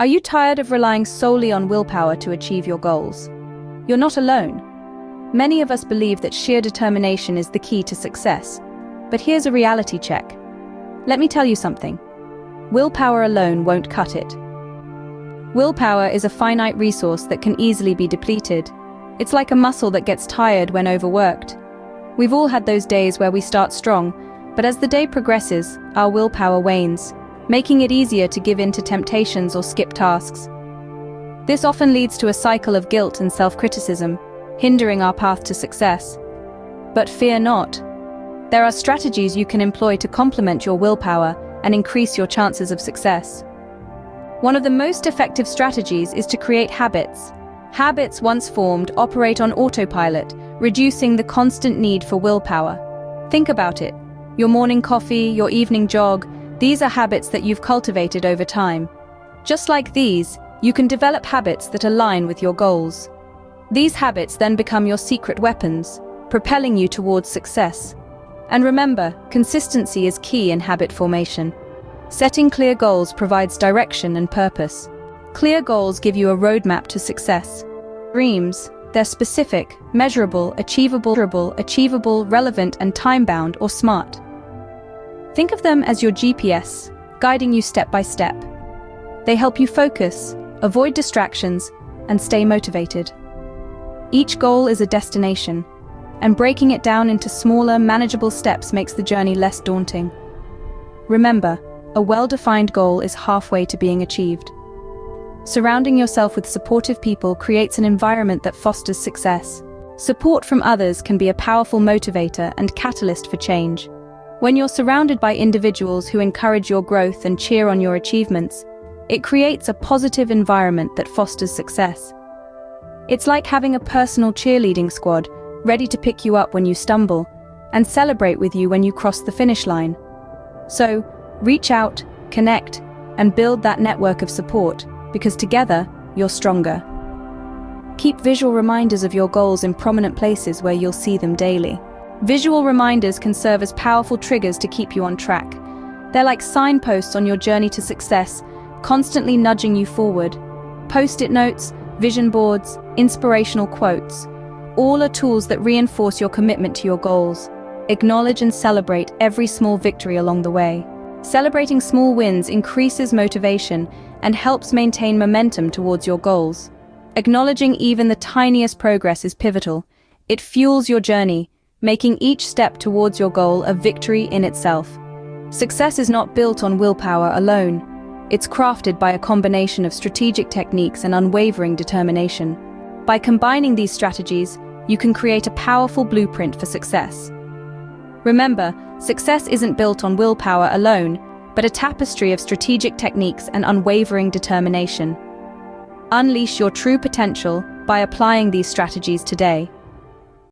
Are you tired of relying solely on willpower to achieve your goals? You're not alone. Many of us believe that sheer determination is the key to success. But here's a reality check. Let me tell you something. Willpower alone won't cut it. Willpower is a finite resource that can easily be depleted. It's like a muscle that gets tired when overworked. We've all had those days where we start strong, but as the day progresses, our willpower wanes, making it easier to give in to temptations or skip tasks. This often leads to a cycle of guilt and self-criticism, hindering our path to success. But fear not. There are strategies you can employ to complement your willpower and increase your chances of success. One of the most effective strategies is to create habits. Habits once formed operate on autopilot, reducing the constant need for willpower. Think about it. Your morning coffee, your evening jog, these are habits that you've cultivated over time. Just like these, you can develop habits that align with your goals. These habits then become your secret weapons, propelling you towards success. And remember, consistency is key in habit formation. Setting clear goals provides direction and purpose. Clear goals give you a roadmap to success. Dreams, they're specific, measurable, achievable, relevant, and time-bound or smart. Think of them as your GPS, guiding you step by step. They help you focus, avoid distractions, and stay motivated. Each goal is a destination, and breaking it down into smaller, manageable steps makes the journey less daunting. Remember, a well-defined goal is halfway to being achieved. Surrounding yourself with supportive people creates an environment that fosters success. Support from others can be a powerful motivator and catalyst for change. When you're surrounded by individuals who encourage your growth and cheer on your achievements, it creates a positive environment that fosters success. It's like having a personal cheerleading squad, ready to pick you up when you stumble, and celebrate with you when you cross the finish line. So, reach out, connect, and build that network of support, because together, you're stronger. Keep visual reminders of your goals in prominent places where you'll see them daily. Visual reminders can serve as powerful triggers to keep you on track. They're like signposts on your journey to success, constantly nudging you forward. Post-it notes, vision boards, inspirational quotes, all are tools that reinforce your commitment to your goals. Acknowledge and celebrate every small victory along the way. Celebrating small wins increases motivation and helps maintain momentum towards your goals. Acknowledging even the tiniest progress is pivotal. It fuels your journey, making each step towards your goal a victory in itself. Success is not built on willpower alone. It's crafted by a combination of strategic techniques and unwavering determination. By combining these strategies, you can create a powerful blueprint for success. Remember, success isn't built on willpower alone, but a tapestry of strategic techniques and unwavering determination. Unleash your true potential by applying these strategies today.